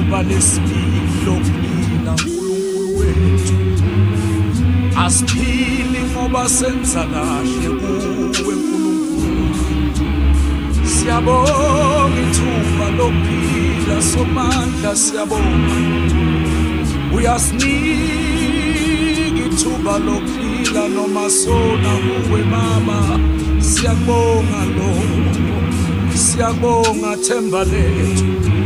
ithuba lesibili lokuphila uNkulunkulu wethu. Asiphili ngoba senza kahle kuwe Nkulunkulu. Siyabonga ithuba lokuphila somandla, siyabonga. Uyasinika ithuba lokuphila noma sona kuwe mama. Siyabonga lo, siyabonga themba lethu.